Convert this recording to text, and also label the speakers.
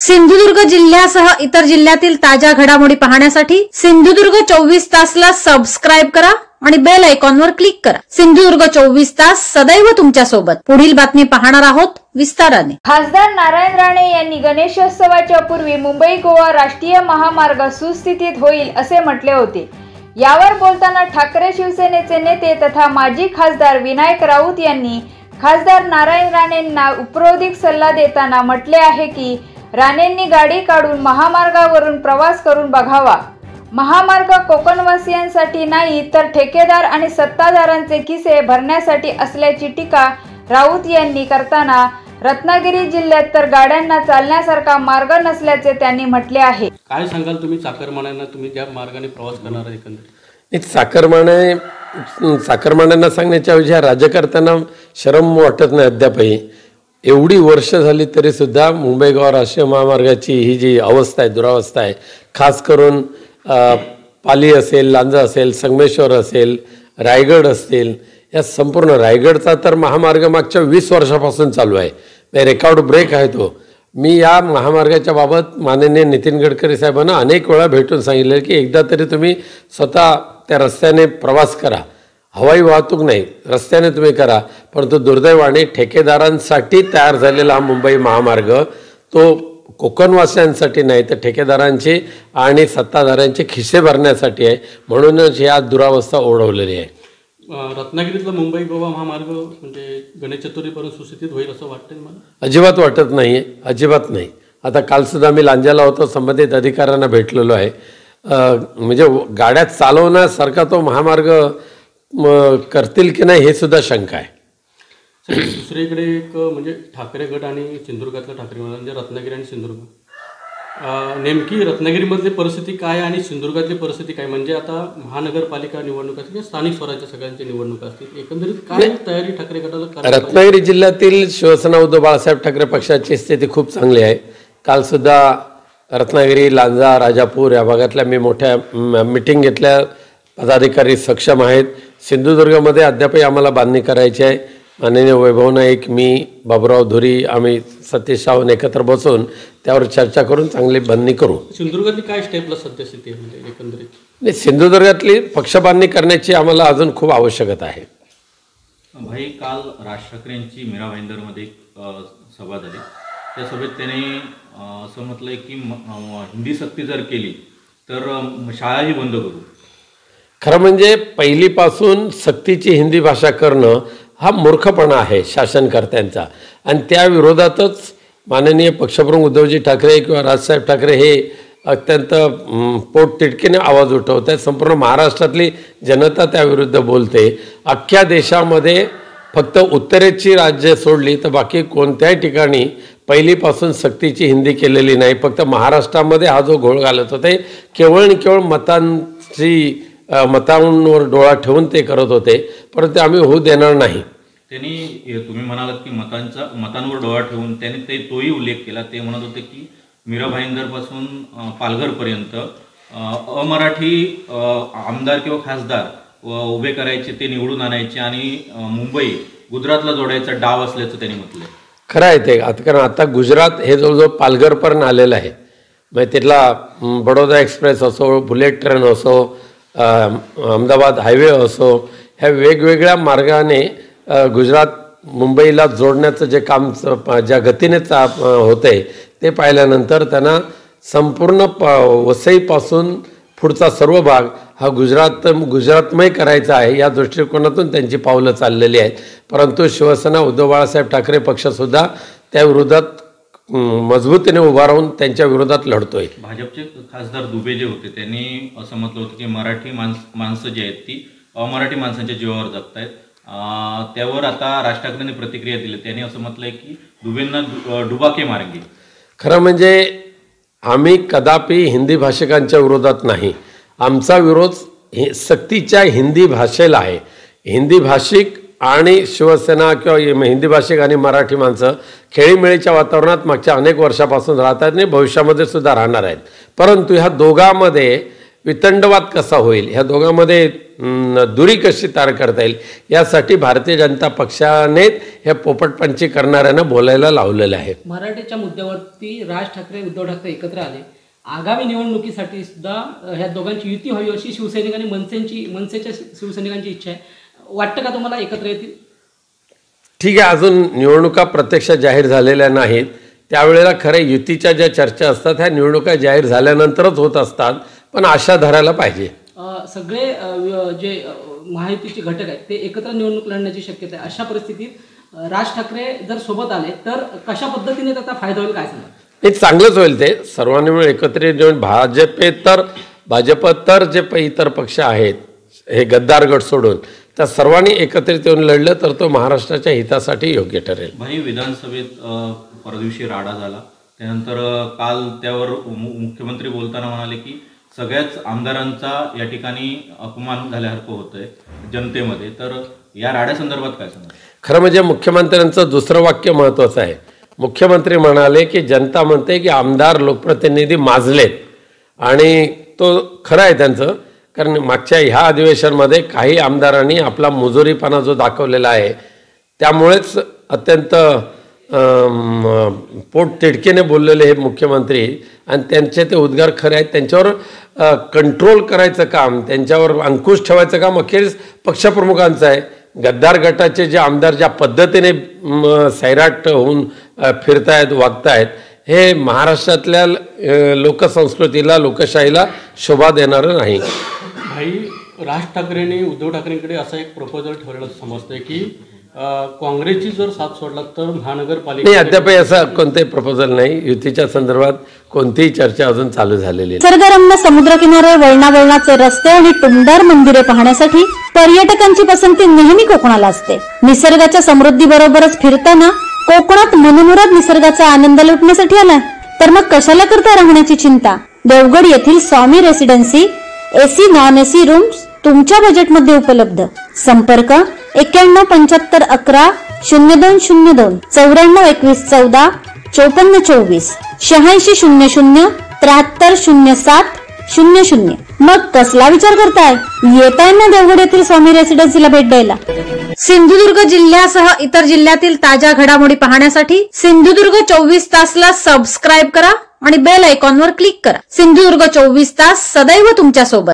Speaker 1: सिंधुदुर्ग जिल्ह्यासह इतर जिल्ह्यातील ताज्या घडामोडी पाहण्यासाठी सिंधुदुर्ग 24 तासला सबस्क्राइब करा आणि बेल आयकॉनवर क्लिक करा। सिंधुदुर्ग 24 तास सदैव तुमच्या सोबत। पुढील बातमी पाहणार आहोत विस्ताराने।
Speaker 2: खासदार नारायण राणे यांनी गणेशोत्सवाच्या पूर्वी मुंबई गोवा राष्ट्रीय महामार्ग सुस्थितीत होईल असे म्हटले होते। यावर बोलताना ठाकरे शिवसेनेचे नेते तथा माजी खासदार विनायक राऊत यांनी खासदार नारायण राणेंना उपरोधिक सल्ला देताना म्हटले आहे की राणेंनी गाडी काढून महामार्गावरून प्रवास करून बघावा। महामार्ग कोकणवासियांसाठी नाही तर ठेकेदार आणि सत्ताधाऱ्यांचे खिसे भरण्यासाठी असल्याची टीका राऊत यांनी करताना रत्नागिरी जिल्ह्यात तर गाड्यांना चालण्यासारखा मार्ग नसल्याचे त्यांनी म्हटले आहे।
Speaker 3: काय सांगाल तुम्ही चाकरमान्यांना, तुम्ही ज्या मार्गाने प्रवास करणार आहे एकंदरीत?
Speaker 4: चाकरमान्यांना सांगण्याच्या ऐवजी राज्यकर्त्यांना शरम वाटत नाही अद्यापही। एवढी वर्ष झाली तरी सुद्धा मुंबई गोवा राष्ट्रीय महामार्गाची ही जी अवस्था आहे, दुरावस्था आहे, खास करून पाली असेल, लांजा असेल, संगमेश्वर असेल, रायगड असेल, या संपूर्ण रायगडचा तर महामार्ग मागच्या 20 वर्षापासून चालू आहे। रेकॉर्ड ब्रेक आहे तो। मी या महामार्गाच्या बाबत माननीय नितीन गडकरी साहेबांना अनेक वेळा भेटून सांगितले की एकदा तरी तुम्ही स्वतः त्या रस्त्याने प्रवास करा। हवाई वाहतूक नाही, रस्त्याने तुम्ही करा। परंतु दुर्दैवाने ठेकेदारांसाठी तयार झालेला हा मुंबई महामार्ग तो कोकणवासियांसाठी नाही तर ठेकेदारांचे आणि सत्ताधाऱ्यांचे खिसे भरण्यासाठी आहे। म्हणूनच या दुरावस्था ओढवलेली आहे।
Speaker 3: रत्नागिरीतला मुंबई गोवा महामार्ग म्हणजे गणेश चतुर्थीपर्यंत सुस्थितीत होईल असं वाटतंय मला?
Speaker 4: अजिबात वाटत नाही, अजिबात नाही। आता कालसुद्धा मी लांजाला होतो, संबंधित अधिकाऱ्यांना भेटलेलो आहे। म्हणजे गाड्या चालवण्यासारखा तो महामार्ग करतील की नाही हे सुद्धा शंका आहे।
Speaker 3: दुसरीकडे एक म्हणजे ठाकरे गट आणि सिंधुदुर्गातला ठाकरे गट म्हणजे रत्नागिरी आणि सिंधुदुर्ग, नेमकी रत्नागिरीमधली परिस्थिती काय आणि सिंधुदुर्गातली परिस्थिती काय? म्हणजे आता महानगरपालिका निवडणूक असतील, स्थानिक स्वराज्य सगळ्यांची निवडणूक असतील, एकंदरीत काय तयारी ठाकरे गटाला?
Speaker 4: रत्नागिरी जिल्ह्यातील शिवसेना उद्धव बाळासाहेब ठाकरे पक्षाची स्थिती खूप चांगली आहे। कालसुद्धा रत्नागिरी, लांजा, राजापूर या भागातल्या मी मोठ्या मीटिंग घेतल्या, पदाधिकारी सक्षम आहेत। सिंधुदुर्गमध्ये अद्यापही आम्हाला बांधणी करायची आहे। माननीय वैभव नाईक, मी, बाबुराव धुरी, आम्ही सतीश सावंत एकत्र बसून त्यावर चर्चा करून चांगली बांधणी करू।
Speaker 3: सिंधुदुर्गातली काय स्टेपला सद्यस्थिती आहे म्हणजे एकंदरीत?
Speaker 4: नाही, सिंधुदुर्गातली पक्षबांधणी करण्याची आम्हाला अजून खूप आवश्यकता आहे।
Speaker 5: भाई, काल राज ठाकरे यांची मीरा भाईंदरमध्ये सभा झाली। त्या सभेत त्याने असं म्हटलंय की हिंदी सक्ती जर केली तर शाळाही बंद करू।
Speaker 4: खरं म्हणजे पहिलीपासून सक्तीची हिंदी भाषा करणं हा मूर्खपणा आहे शासनकर्त्यांचा, आणि त्या विरोधातच माननीय पक्षप्रमुख उद्धवजी ठाकरे किंवा राजसाहेब ठाकरे हे अत्यंत पोटतिडकीने आवाज उठवत आहेत। संपूर्ण महाराष्ट्रातली जनता त्याविरुद्ध बोलते। अख्ख्या देशामध्ये फक्त उत्तरेची राज्य सोडली तर बाकी कोणत्याही ठिकाणी पहिलीपासून सक्तीची हिंदी केलेली नाही। फक्त महाराष्ट्रामध्ये हा जो घोळ घालत होते केवळ आणि केवळ मतांवर डोळा ठेवून ते करत होते, परंतु आम्ही होऊ देणार नाही।
Speaker 5: त्यांनी, तुम्ही म्हणालात की मतांवर डोळा ठेवून, त्यांनी तोही उल्लेख केला। ते म्हणत होते की मीरा भाईंदरपासून पालघरपर्यंत अमराठी आमदार किंवा खासदार उभे करायचे, ते निवडून आणायचे आणि मुंबई गुजरातला जोडायचा डाव असल्याचं त्यांनी म्हटलं।
Speaker 4: खरं आहे ते। कारण आता गुजरात हे जवळजवळ पालघरपर्यंत आलेलं आहे। म्हणजे तिथला बडोदा एक्सप्रेस असो, बुलेट ट्रेन असो, अहमदाबाद हायवे असो, ह्या वेगवेगळ्या मार्गाने गुजरात मुंबईला जोडण्याचं जे काम ज्या गतीने होते ते पाहिल्यानंतर त्यांना संपूर्ण वसईपासून पुढचा सर्व भाग हा गुजरातमय करायचा आहे। या दृष्टिकोनातून त्यांची पावलं चाललेली आहेत। परंतु शिवसेना उद्धव बाळासाहेब ठाकरे पक्षसुद्धा त्या विरोधात मजबूतीने उभा राहून त्यांच्या विरोधात लढतोय।
Speaker 5: भाजपचे खासदार दुबे जे होते त्यांनी असं म्हटलं होतं की मराठी माणसं जी आहेत ती अमराठी माणसांच्या जीवावर जगतायत। त्यावर आता राज ठाकरेंनी प्रतिक्रिया दिली। त्यांनी असं म्हटलंय की दुबेंना डुबाके मारेंगे।
Speaker 4: खरं म्हणजे आम्ही कदापि हिंदी भाषिकांच्या विरोधात नाही। आमचा विरोध सक्तीच्या हिंदी भाषेला आहे। हिंदी भाषिक आणि शिवसेना किंवा हिंदी भाषिक आणि मराठी माणसं खेळीमेळीच्या वातावरणात मागच्या अनेक वर्षापासून राहतात आणि भविष्यामध्ये सुद्धा राहणार आहेत। परंतु ह्या दोघांमध्ये वितंडवाद कसा होईल, ह्या दोघांमध्ये दुरी कशी तयार करता येईल, यासाठी भारतीय जनता पक्षाने ह्या पोपटपंची करणाऱ्यांना बोलायला लावलेलं आहे.
Speaker 6: मराठीच्या मुद्द्यावरती राज ठाकरे उद्धव ठाकरे एकत्र आले. आगामी निवडणुकीसाठी सुद्धा ह्या दोघांची युती व्हावी अशी शिवसैनिक आणि मनसेच्या शिवसैनिकांची इच्छा आहे. वाटतं का तुम्हाला एकत्र येतील?
Speaker 4: ठीक आहे, अजून निवडणुका प्रत्यक्ष जाहीर झालेल्या नाहीत. त्यावेळेला खरं युतीच्या ज्या चर्चा असतात ह्या निवडणुका जाहीर झाल्यानंतरच होत असतात, पण आशा धरायला पाहिजे.
Speaker 6: सगळे जे महायुतीचे घटक आहेत ते एकत्र निवडणूक लढण्याची शक्यता आहे. अशा परिस्थितीत राज ठाकरे जर सोबत आले तर कशा पद्धतीने त्याचा फायदा होईल, काय सांगा?
Speaker 4: हे चांगलंच होईल. ते सर्वांनी मिळून एकत्रित येऊन भाजप तर जे इतर पक्ष आहेत हे गद्दार गट सोडून त्या सर्वांनी एकत्रित येऊन लढलं तर तो महाराष्ट्राच्या हितासाठी योग्य ठरेल.
Speaker 5: भाई, विधानसभेत परदिवशी राडा झाला, त्यानंतर काल त्यावर मुख्यमंत्री बोलताना म्हणाले की सगळ्याच आमदारांचा या ठिकाणी अपमान झाल्यासारखं होतंय जनतेमध्ये. तर या राड्यासंदर्भात काय सांगा?
Speaker 4: खरं म्हणजे मुख्यमंत्र्यांचं दुसरं वाक्य महत्त्वाचं आहे. मुख्यमंत्री म्हणाले की जनता म्हणते की आमदार लोकप्रतिनिधी माजलेत, आणि तो खरं आहे त्यांचं. कारण मागच्या ह्या अधिवेशनामध्ये काही आमदारांनी आपला मुजोरीपणा जो दाखवलेला आहे त्यामुळेच अत्यंत पोट तिडकीने बोललेले हे मुख्यमंत्री, आणि त्यांचे ते उद्गार खरे आहेत. त्यांच्यावर कंट्रोल करायचं काम, त्यांच्यावर अंकुश ठेवायचं काम अखेरीस पक्षप्रमुखांचं आहे. गद्दार गटाचे जे आमदार ज्या पद्धतीने सैराट होऊन फिरतायत, वागतायत, हे महाराष्ट्रातल्या लोकसंस्कृतीला, लोकशाहीला शोभा देणारं नाही.
Speaker 3: भाई, राज ठाकरेंनी उद्धव ठाकरेंकडे असा एक प्रपोजल ठेवलेलं समजतंय की काँग्रेसची जर साथ सोडला तर महानगरपालिका.
Speaker 4: नाही, अद्याप असं कोणतेही प्रपोजल नाही. युतीच्या संदर्भात कोणतीही चर्चा अजून चालू झालेली नाही.
Speaker 1: निसर्गरम्य समुद्रकिनारे, वळणावळणाचे रस्ते आणि टुमदार मंदिरे पाहण्यासाठी पर्यटकांची पसंती नेहमी कोकणाला असते. निसर्गाच्या समृद्धीबरोबरच फिरताना कोकणात मनमुराद निसर्गाचा आनंद लुटण्यासाठी आलाय तर मग कशाला करता राहण्याची चिंता? देवगड येथील Swami residency AC non AC rooms तुमच्या बजेटमध्ये उपलब्ध. संपर्क 917511 0202 942114 5424 8600 7307 00. मग कसला विचार करताय? येताय ना देवगड येथील स्वामी रेसिडेन्सीला भेट द्यायला. सिंधुदुर्ग जिल्ह्यासह इतर जिल्ह्यातील ताज्या घडामोडी पाहण्यासाठी सिंधुदुर्ग 24 तासला सबस्क्राईब करा आणि बेल आयकॉनवर क्लिक करा. सिंधुदुर्ग 24 तास सदैव तुमच्या सोबत.